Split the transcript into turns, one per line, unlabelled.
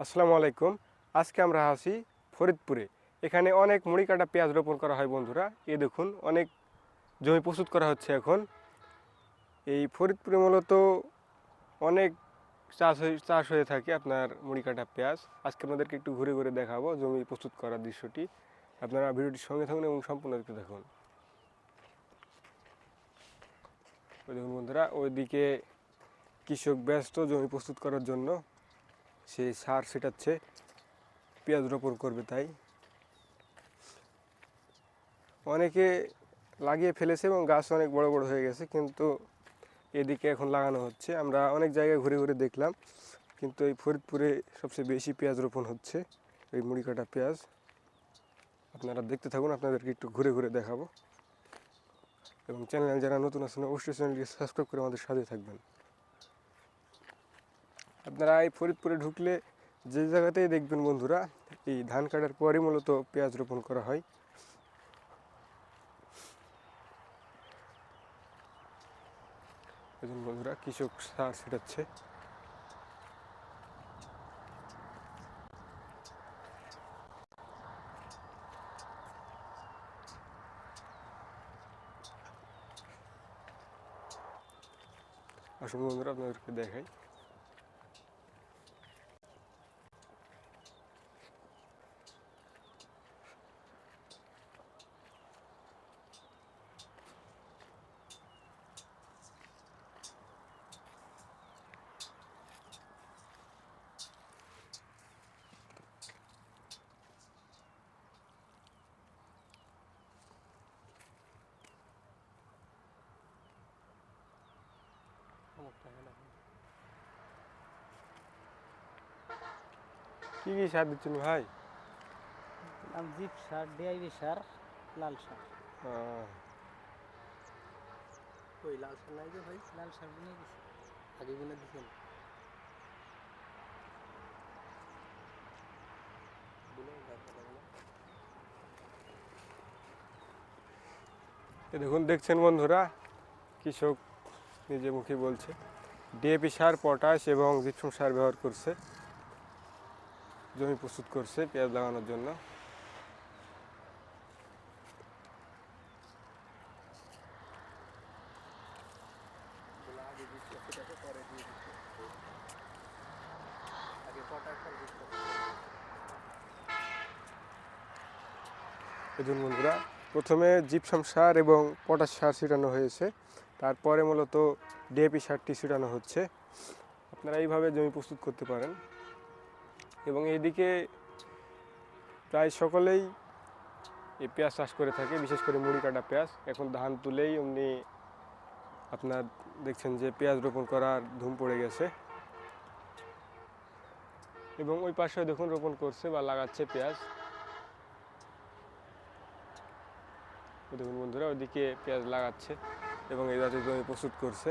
আসসালামু আলাইকুম। আজকে আমরা আছি ফরিদপুরে। এখানে অনেক মুড়ি কাটা পেঁয়াজ রোপণ করা হয় বন্ধুরা। এই দেখুন অনেক জমি প্রস্তুত করা হচ্ছে এখন। এই ফরিদপুরে মূলত অনেক চাষ হয়ে থাকে আপনার মুড়ি কাটা পেঁয়াজ। আজকে আপনাদেরকে একটু ঘুরে ঘুরে দেখাবো জমি প্রস্তুত করার দৃশ্যটি। আপনারা ভিডিওটির সঙ্গে থাকুন এবং সম্পূর্ণ দেখতে থাকুন। ওই দেখুন বন্ধুরা, ওইদিকে কৃষক ব্যস্ত জমি প্রস্তুত করার জন্য। সে সার ছিটাচ্ছে, পেঁয়াজ রোপণ করবে তাই। অনেকে লাগিয়ে ফেলেছে এবং গাছ অনেক বড় বড় হয়ে গেছে, কিন্তু এদিকে এখন লাগানো হচ্ছে। আমরা অনেক জায়গায় ঘুরে ঘুরে দেখলাম, কিন্তু এই ফরিদপুরে সবচেয়ে বেশি পেঁয়াজ রোপণ হচ্ছে, এই মুড়ি কাটা পেঁয়াজ। আপনারা দেখতে থাকুন, আপনাদেরকে একটু ঘুরে ঘুরে দেখাবো। এবং চ্যানেলে যারা নতুন আছেন অবশ্যই চ্যানেলটি সাবস্ক্রাইব করে আমাদের সাথে থাকবেন। আপনারা এই ফরিদপুরে ঢুকলে যে জায়গাতেই দেখবেন বন্ধুরা, এই ধান কাটার পরই মূলত পেঁয়াজ রোপণ করা হয়। দেখুন বন্ধুরা, কৃষক সার ছিটাচ্ছে। আসুন বন্ধুরা, আপনাদেরকে দেখাই। কি কি সার দিচ্ছেন ভাই?
জিপ সার, ডিআইবি সার, লাল সার।
ওই লাল সার নাই যে ভাই,
লাল সার বুনে গেছে।
আগে গুনে দিছেন? বুনে দেখা যাবে না।
এ দেখুন, দেখছেন বন্ধুরা, কৃষক নিজে মুখে বলছে ডিএপি সার, পটাশ এবং জিপসাম সার ব্যবহার করছে, জমি প্রস্তুত করছে পেঁয়াজ লাগানোর জন্য।
এগুলো আগে দিচ্ছে, সেটাকে পরে দিয়ে দিচ্ছে। আগে পটাশ সার দিচ্ছে।
দেখুন বন্ধুরা, প্রথমে জিপসাম সার এবং পটাশ সার ছিটানো হয়েছে, তারপরে মূলত ডিএপি সারটি ছিটানো হচ্ছে। আপনারা এইভাবে জমি প্রস্তুত করতে পারেন। এবং এইদিকে প্রায় সকলেই এই পেঁয়াজ চাষ করে থাকে, বিশেষ করে মুড়ি কাটা পেঁয়াজ। এখন ধান তুলেই অমনি আপনার দেখছেন যে পেঁয়াজ রোপণ করার ধুম পড়ে গেছে। এবং ওই পাশেও দেখুন রোপণ করছে বা লাগাচ্ছে পেঁয়াজ। দেখুন বন্ধুরা, ওইদিকে পেঁয়াজ লাগাচ্ছে এবং এই জাতীয় জমি প্রস্তুত করছে।